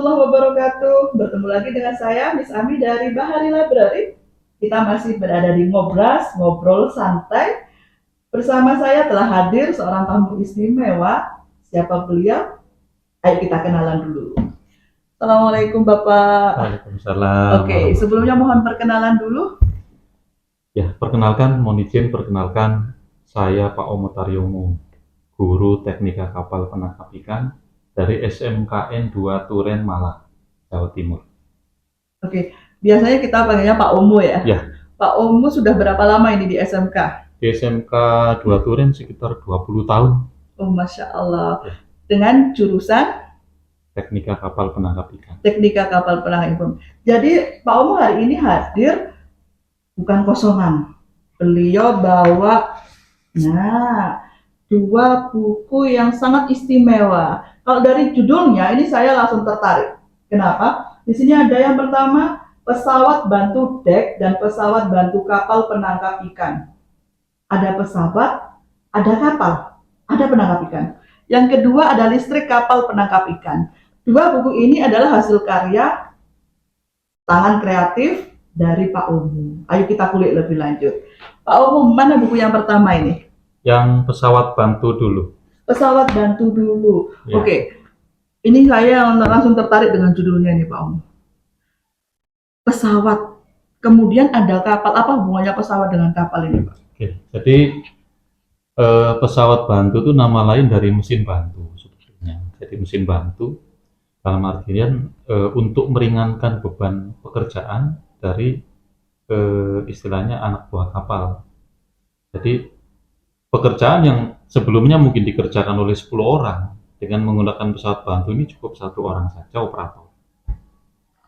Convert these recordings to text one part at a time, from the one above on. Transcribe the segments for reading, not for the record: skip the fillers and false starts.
warahmatullahi wabarakatuh. Bertemu lagi dengan saya, Miss Ami dari Bahari Library. Kita masih berada di Ngobras, ngobrol santai. Bersama saya telah hadir seorang tamu istimewa. Siapa beliau? Ayo kita kenalan dulu. Assalamualaikum Bapak. Waalaikumsalam. Oke, sebelumnya mohon perkenalan dulu. Ya, perkenalkan saya Pak Omo Taryomo, guru Teknika Kapal Penangkap Ikan dari SMKN 2 Turen Malang, Jawa Timur. Oke, biasanya kita panggilnya Pak Omo ya. Ya, Pak Omo sudah berapa lama ini di SMK? di SMK 2 Turen sekitar 20 tahun. Oh, Masya Allah. Ya, Dengan jurusan Teknika Kapal Penangkap Ikan. Teknika Kapal Penangkap Ikan. Jadi Pak Omo hari ini hadir bukan kosongan. Beliau bawa dua buku yang sangat istimewa. Kalau dari judulnya ini saya langsung tertarik. Kenapa? Di sini ada yang pertama, pesawat bantu dek dan pesawat bantu kapal penangkap ikan. Ada pesawat, ada kapal, ada penangkap ikan. Yang kedua ada listrik kapal penangkap ikan. Dua buku ini adalah hasil karya tangan kreatif dari Pak Omo. Ayo kita kulik lebih lanjut. Pak Omo, mana buku yang pertama ini? Yang pesawat bantu dulu. Pesawat bantu dulu. Ya. Oke. Ini saya langsung tertarik dengan judulnya nih Pak Omo. Pesawat. Kemudian ada kapal. Apa hubungannya pesawat dengan kapal ini Pak? Oke, jadi pesawat bantu itu nama lain dari mesin bantu sebetulnya. Jadi mesin bantu dalam artian untuk meringankan beban pekerjaan dari istilahnya anak buah kapal. Jadi pekerjaan yang sebelumnya mungkin dikerjakan oleh 10 orang dengan menggunakan pesawat bantu ini cukup 1 orang saja operator.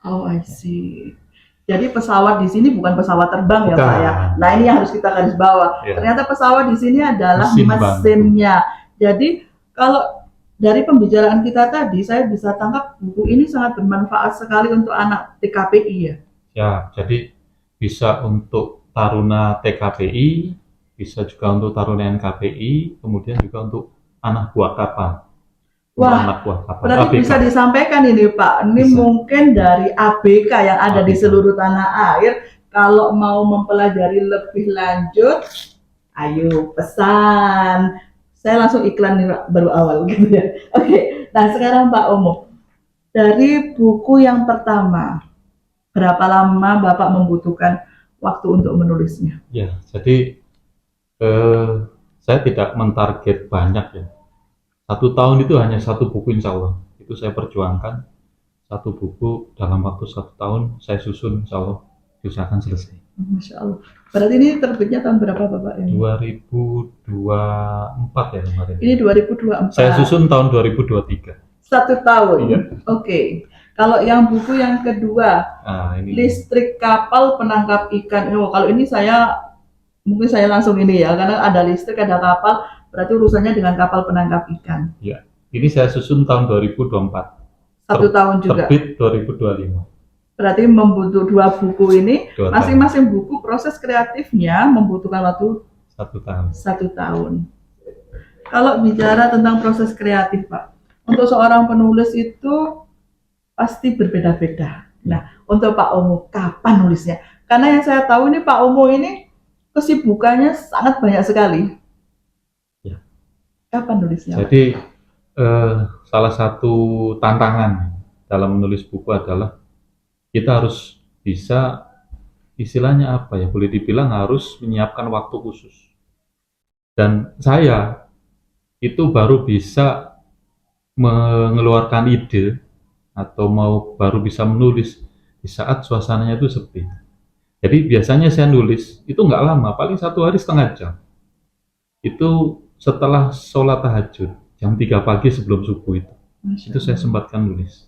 Oh, I see. Jadi pesawat di sini bukan pesawat terbang ya Bukan. Pak ya. Nah ini yang harus kita garis bawah. Ya. Ternyata pesawat di sini adalah Mesin mesinnya. Jadi kalau dari pembicaraan kita tadi, saya bisa tangkap buku ini sangat bermanfaat sekali untuk anak TKPI ya. Ya, jadi bisa untuk taruna TKPI, bisa juga untuk taruna NKPI, kemudian juga untuk anak buah kapal. Wah, anak buah kapal. berarti ABK. bisa disampaikan ini Pak. Ini Bisa. mungkin dari ABK yang ada di ABK. seluruh tanah air. Kalau mau mempelajari lebih lanjut, ayo pesan. Saya langsung iklan nih Pak, baru awal gitu ya. Oke, nah sekarang Pak Omo, dari buku yang pertama, berapa lama Bapak membutuhkan waktu untuk menulisnya? Ya, jadi saya tidak mentarget banyak ya. 1 tahun itu hanya 1 buku insya Allah. Itu saya perjuangkan 1 buku dalam waktu 1 tahun saya susun insya Allah diusahakan selesai. Masya Allah. Berarti ini terbitnya tahun berapa Bapak ini? 2024 ya kemarin. Ini 2024. Saya susun tahun 2023. 1 tahun. Iya. Oke. Kalau yang buku yang kedua, ini listrik kapal penangkap ikan. Oh, kalau ini mungkin saya langsung ini ya, karena ada listrik, ada kapal, berarti urusannya dengan kapal penangkap ikan. ya. Ini saya susun tahun 2024. 1 tahun juga. Terbit 2025. Berarti membutuhkan 2 buku ini, 2 tahun. masing-masing buku proses kreatifnya membutuhkan waktu 1 tahun. 1 tahun. Kalau bicara tentang proses kreatif, Pak, untuk seorang penulis itu pasti berbeda-beda. Nah, untuk Pak Omo, kapan nulisnya? Karena yang saya tahu ini Pak Omo ini kesibukannya sangat banyak sekali. Ya. Kapan nulisnya? Jadi salah satu tantangan dalam menulis buku adalah kita harus bisa, istilahnya apa ya, boleh dibilang harus menyiapkan waktu khusus. Dan saya itu baru bisa mengeluarkan ide atau baru bisa menulis di saat suasananya itu sepi. Jadi biasanya saya nulis itu nggak lama, paling 1 hari setengah jam. Itu setelah sholat tahajud jam 3 pagi sebelum subuh itu. Itu saya sempatkan nulis.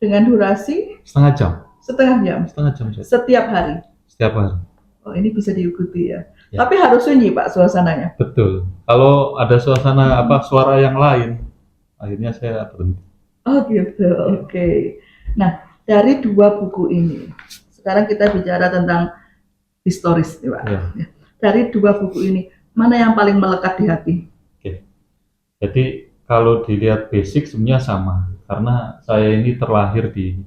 Dengan durasi? Setengah jam. Setengah jam? Setengah jam saja. Setiap hari? Setiap hari. Oh, ini bisa diikuti ya. Ya. Tapi harus sunyi Pak suasananya? Betul. Kalau ada suasana suara yang lain, akhirnya saya berhenti. Oh gitu, oke. Nah, dari 2 buku ini, sekarang kita bicara tentang historis nih Pak. Ya. Dari 2 buku ini, mana yang paling melekat di hati? Oke. Jadi kalau dilihat basic sebenarnya sama. karena saya ini terlahir di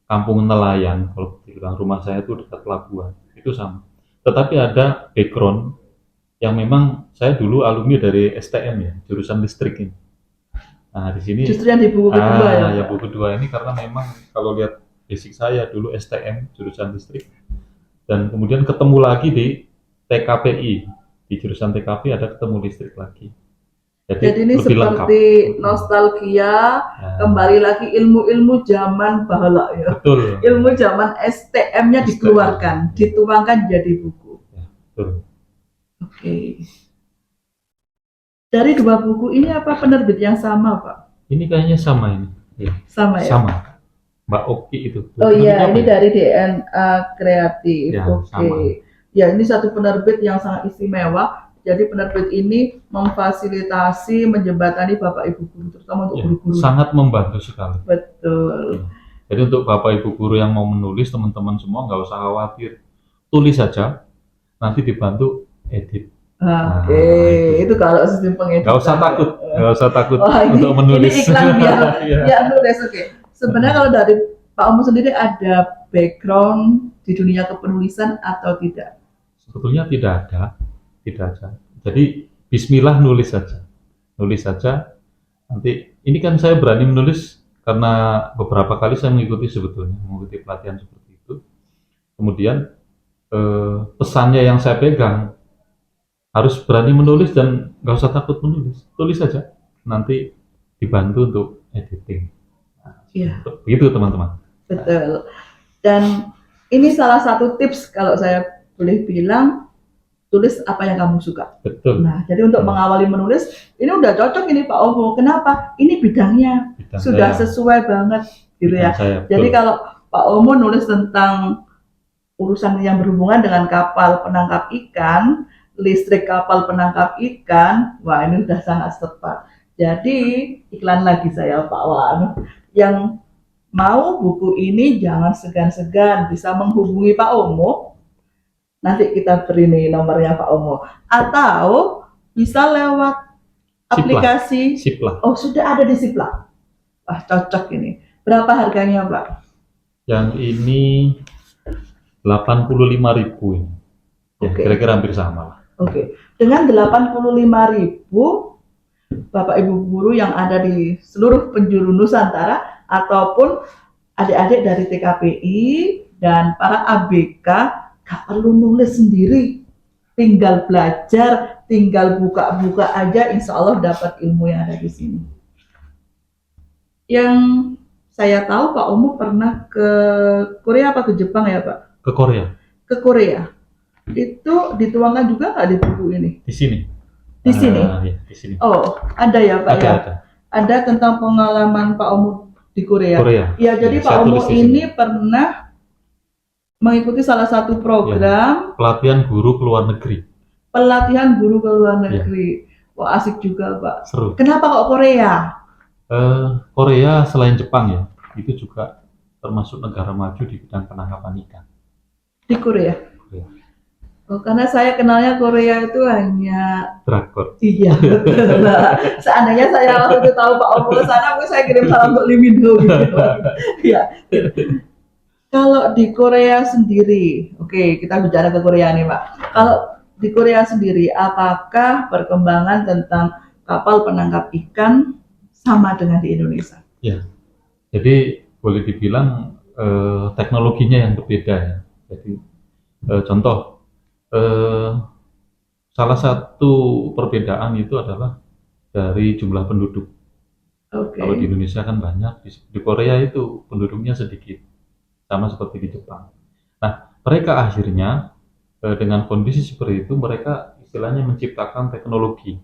kampung nelayan, kalau dibilang rumah saya itu dekat pelabuhan, itu sama. Tetapi ada background yang memang saya dulu alumni dari STM ya, jurusan listrik ini. Nah, di sini Justru yang di buku kedua ya, ya Pak? buku kedua ini karena memang kalau lihat basic saya dulu STM jurusan listrik dan kemudian ketemu lagi di TKPI, di jurusan TKP ada ketemu listrik lagi. Jadi Jadi ini lebih lengkap. seperti nostalgia, Nah, kembali lagi ilmu-ilmu zaman bahala ya. betul. Ilmu zaman STM-nya STM. dikeluarkan, dituangkan jadi buku. Ya, betul. Oke. Dari dua buku ini apa penerbit yang sama, Pak? Ini kayaknya sama ini. Ya, Sama ya? sama. Mbak Oki itu. Oh iya, Penerbitnya ini apa ya? dari DNA Kreatif. Ya, Oke. sama. Ya, ini satu penerbit yang sangat istimewa. Jadi penerbit ini memfasilitasi, menjembatani Bapak Ibu guru, terutama untuk Ya, guru-guru. sangat membantu sekali. Betul. Ya. Jadi untuk Bapak Ibu guru yang mau menulis, teman-teman semua nggak usah khawatir. Tulis saja, nanti dibantu edit. Oke, itu kalau sistem pengeditan. Nggak usah takut, nggak usah takut Wah, untuk menulis. Ini iklan biar Iya. ya nulis. Oke. Sebenarnya kalau dari Pak Omo sendiri ada background di dunia kepenulisan atau tidak? Sebetulnya tidak ada. Jadi Bismillah nulis saja. Nanti ini kan saya berani menulis karena beberapa kali saya mengikuti pelatihan seperti itu. Kemudian pesannya yang saya pegang harus berani menulis dan nggak usah takut menulis, tulis saja. Nanti dibantu untuk editing. Iya. Begitu teman-teman. Betul. Dan ini salah satu tips kalau saya boleh bilang, tulis apa yang kamu suka. Betul. Nah, jadi untuk mengawali menulis, ini udah cocok ini Pak Omo. Kenapa? Ini bidangnya Bidang sudah saya. sesuai banget gitu ya. Bidang saya, Jadi betul. kalau Pak Omo nulis tentang urusan yang berhubungan dengan kapal penangkap ikan, listrik kapal penangkap ikan, wah ini udah sangat tepat. Jadi iklan lagi saya Pak Wan. Yang mau buku ini jangan segan-segan bisa menghubungi Pak Omo. Nanti kita beri nih nomornya Pak Omo. Atau bisa lewat aplikasi. Siplah. Oh, sudah ada di Siplah. Wah, cocok ini. Berapa harganya, Pak? Yang ini 85.000 ini. Ya, Oke. kira-kira hampir sama lah. Oke. Dengan 85.000, Bapak Ibu guru yang ada di seluruh penjuru Nusantara ataupun adik-adik dari TKPI dan para ABK gak perlu nulis sendiri, tinggal belajar, tinggal buka-buka aja, insya Allah dapat ilmu yang ada di sini. Yang saya tahu Pak Omo pernah ke Korea apa ke Jepang ya Pak? Ke Korea. Ke Korea. Itu dituangkan juga nggak di buku ini? Di sini. Di sini? Ya, di sini. Oh, ada ya Pak ya? Ada. Ada tentang pengalaman Pak Omo di Korea. Ya, jadi Ya, Pak Omo ini pernah mengikuti salah satu program pelatihan guru ke luar negeri. Pelatihan guru ke luar negeri. Wah, asik juga, Pak. Seru. Kenapa kok Korea? Korea selain Jepang ya, itu juga termasuk negara maju di bidang penangkapan ikan. Di Korea? Korea. Oh, karena saya kenalnya Korea itu hanya drakor. Iya, betul. Seandainya saya waktu itu tahu Pak Omo ke sana, mungkin saya kirim salam untuk Lee Min Ho gitu. Iya. Kalau di Korea sendiri, oke, kita bicara ke Korea nih Pak. Kalau di Korea sendiri, apakah perkembangan tentang kapal penangkap ikan sama dengan di Indonesia? Ya, jadi boleh dibilang teknologinya yang berbeda ya. Jadi contoh, salah satu perbedaan itu adalah dari jumlah penduduk. Kalau di Indonesia kan banyak, di Korea itu penduduknya sedikit. Sama seperti di Jepang. Nah, mereka akhirnya dengan kondisi seperti itu, mereka istilahnya menciptakan teknologi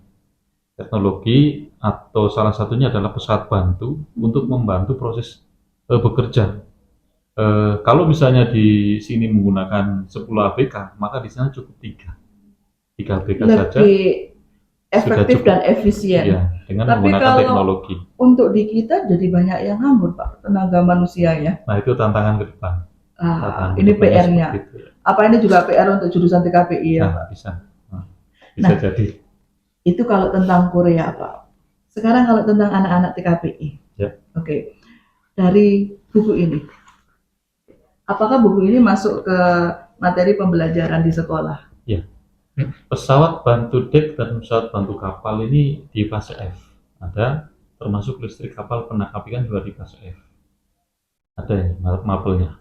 atau salah satunya adalah pesawat bantu untuk membantu proses bekerja. Kalau misalnya di sini menggunakan 10 ABK, maka di sana cukup 3 ABK saja. Lebih efektif dan efisien. Ya, dengan Tapi menggunakan kalau teknologi. Untuk di kita jadi banyak yang nganggur Pak, tenaga manusia ya. Nah, itu tantangan ke depan. Ini PR-nya. Apa ini juga PR untuk jurusan TKPI ya? Nah, bisa jadi. Itu kalau tentang Korea Pak. Sekarang kalau tentang anak-anak TKPI, Ya. Oke, dari buku ini, apakah buku ini masuk ke materi pembelajaran di sekolah? Ya. Pesawat bantu dek dan pesawat bantu kapal ini di fase F. Ada termasuk listrik kapal penangkap ikan juga di fase F. Ada ini mapelnya.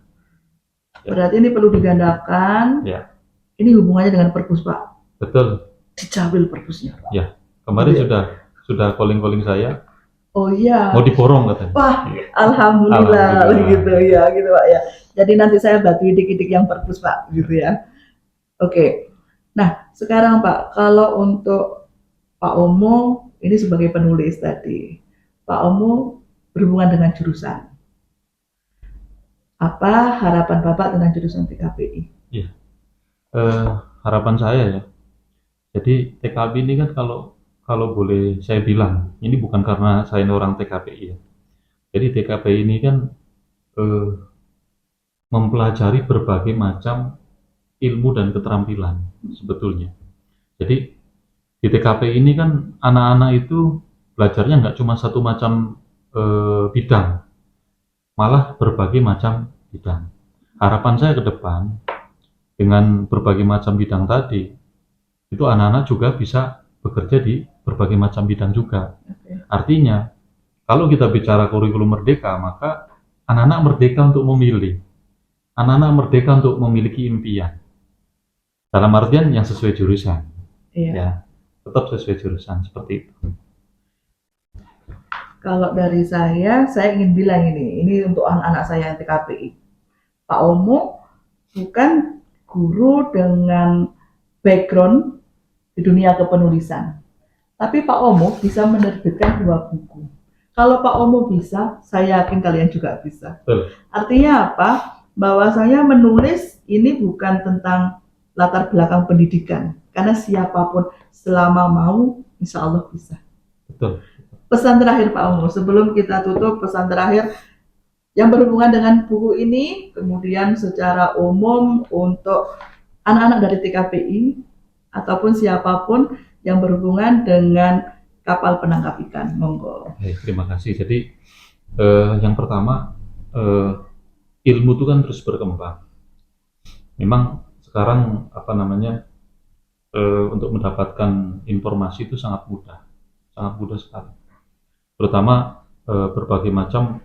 Ya. Berarti ini perlu digandakan. Ya. Ini hubungannya dengan perpus, Pak. Betul. Dicawil perpusnya, Pak. Ya. Kemarin Gitu ya? sudah calling saya. Oh iya. Mau diborong katanya. Wah, alhamdulillah, gitu ya, gitu Pak ya. Jadi nanti saya bantu idik-idik yang perpus Pak, gitu ya. Oke. Nah, sekarang Pak, kalau untuk Pak Omo ini sebagai penulis tadi, Pak Omo berhubungan dengan jurusan. Apa harapan Bapak tentang jurusan TKPI? Iya. Harapan saya ya. Jadi TKP ini kan kalau boleh saya bilang, ini bukan karena saya orang TKPI ya. Jadi TKPI ini kan eh, mempelajari berbagai macam ilmu dan keterampilan sebetulnya. Jadi di TKP ini kan anak-anak itu belajarnya nggak cuma satu macam bidang, malah berbagai macam bidang. Harapan saya ke depan dengan berbagai macam bidang tadi, itu anak-anak juga bisa bekerja di berbagai macam bidang juga. Artinya, kalau kita bicara kurikulum merdeka, maka anak-anak merdeka untuk memilih. Anak-anak merdeka untuk memiliki impian. Dalam artian yang sesuai jurusan. Iya. Ya, tetap sesuai jurusan seperti itu. Kalau dari saya ingin bilang ini untuk anak-anak saya yang TKPI. Pak Omo bukan guru dengan background di dunia kepenulisan. Tapi Pak Omo bisa menerbitkan 2 buku. Kalau Pak Omo bisa, saya yakin kalian juga bisa. Betul. Artinya apa? Bahwasanya menulis ini bukan tentang latar belakang pendidikan. Karena siapapun selama mau, insya Allah bisa. Betul. Pesan terakhir Pak Omo, sebelum kita tutup, pesan terakhir yang berhubungan dengan buku ini, kemudian secara umum untuk anak-anak dari TKPI ataupun siapapun yang berhubungan dengan kapal penangkap ikan. Monggo. Terima kasih. Jadi yang pertama, ilmu itu kan terus berkembang. Memang sekarang untuk mendapatkan informasi itu sangat mudah sekali. Terutama berbagai macam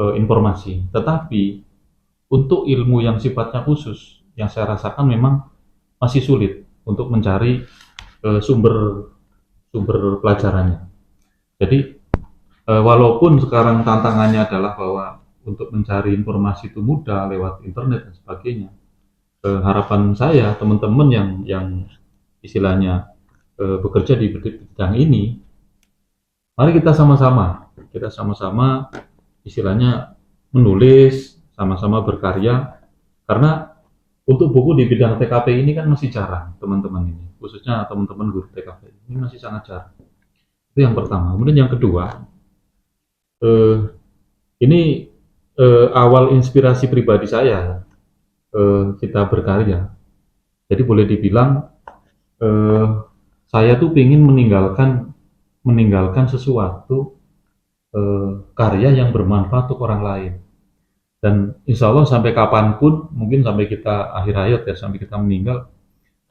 informasi. Tetapi untuk ilmu yang sifatnya khusus, yang saya rasakan memang masih sulit untuk mencari sumber pelajarannya. Jadi walaupun sekarang tantangannya adalah bahwa untuk mencari informasi itu mudah lewat internet dan sebagainya, harapan saya teman-teman yang istilahnya bekerja di bidang ini, mari kita sama-sama istilahnya menulis, sama-sama berkarya, karena untuk buku di bidang TKP ini kan masih jarang teman-teman ini, khususnya teman-teman guru TKP ini masih sangat jarang. Itu yang pertama. Kemudian yang kedua, ini awal inspirasi pribadi saya kita berkarya. Jadi boleh dibilang saya tuh ingin meninggalkan sesuatu karya yang bermanfaat untuk orang lain. Dan insya Allah sampai kapanpun, mungkin sampai kita akhir hayat ya, sampai kita meninggal,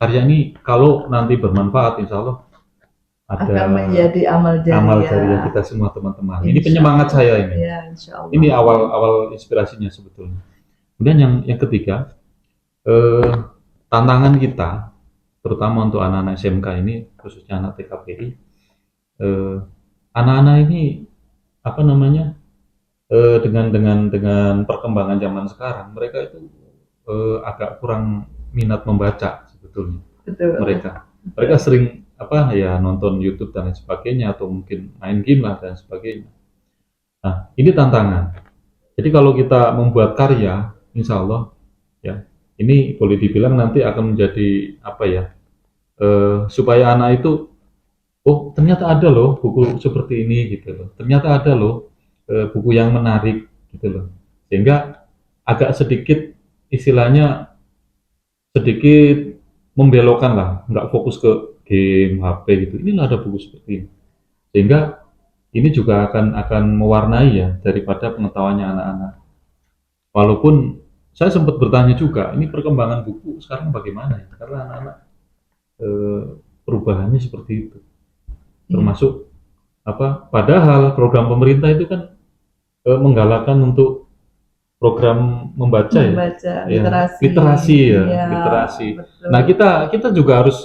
karya ini kalau nanti bermanfaat, insya Allah akan menjadi amal jariah kita semua teman-teman. Ini penyemangat saya ini. Ya, insya Allah. Ini awal inspirasinya sebetulnya. Kemudian yang ketiga, tantangan kita, terutama untuk anak-anak SMK ini, khususnya anak TKPI, anak-anak ini dengan perkembangan zaman sekarang, mereka itu agak kurang minat membaca sebetulnya. Betul. Mereka sering nonton YouTube dan lain sebagainya, atau mungkin main game lah dan sebagainya. Nah, ini tantangan. Jadi kalau kita membuat karya, insya Allah ya, ini boleh dibilang nanti akan menjadi supaya anak itu, oh ternyata ada loh buku seperti ini gitu loh, ternyata ada loh buku yang menarik gitu loh, sehingga agak sedikit istilahnya membelokkan lah, nggak fokus ke game HP gitu. Inilah ada buku seperti ini, sehingga ini juga akan mewarnai ya daripada pengetahuannya anak-anak. Walaupun saya sempat bertanya juga, ini perkembangan buku sekarang bagaimana ya? Karena anak-anak eh, perubahannya seperti itu. Iya, Termasuk apa? Padahal program pemerintah itu kan menggalakkan untuk program membaca ya, membaca ya literasi. literasi ya, Iya, literasi. betul. Nah kita juga harus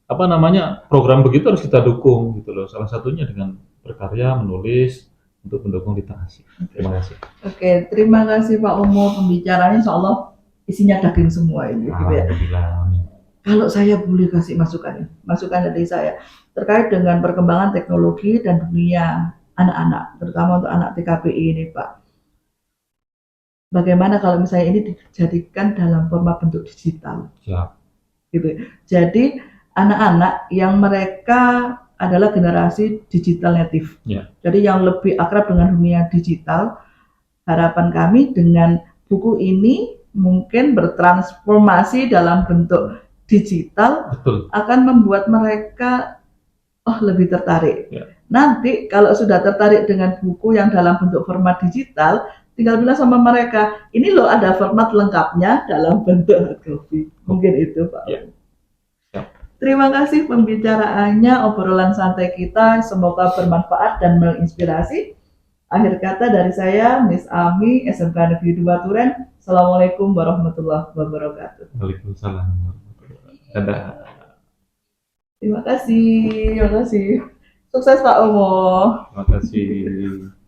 apa namanya program begitu harus kita dukung gitu loh. Salah satunya dengan berkarya, menulis untuk mendukung literasi. Terima kasih. Oke, terima kasih Pak Umo, pembicaranya insya Allah isinya daging semua ini gitu ya. Alhamdulillah. Amin. Kalau saya boleh kasih masukan dari saya terkait dengan perkembangan teknologi dan dunia anak-anak, terutama untuk anak TKPI ini Pak. Bagaimana kalau misalnya ini dijadikan dalam format bentuk digital? Siap. Gitu. Jadi anak-anak yang mereka adalah generasi digital native. Ya. Jadi yang lebih akrab dengan dunia digital, harapan kami dengan buku ini mungkin bertransformasi dalam bentuk digital. Betul. Akan membuat mereka lebih tertarik. Ya. Nanti kalau sudah tertarik dengan buku yang dalam bentuk format digital, tinggal bilang sama mereka, ini loh ada format lengkapnya dalam bentuk hardcopy. Mungkin itu Pak. Ya. Ya. Terima kasih pembicaraannya, obrolan santai kita, semoga bermanfaat dan menginspirasi. Akhir kata dari saya, Miss Ami, SMK Negeri 2 Turen. Assalamualaikum warahmatullahi wabarakatuh. Waalaikumsalam. Dadah. Terima kasih. Sukses Pak Omo. Terima kasih.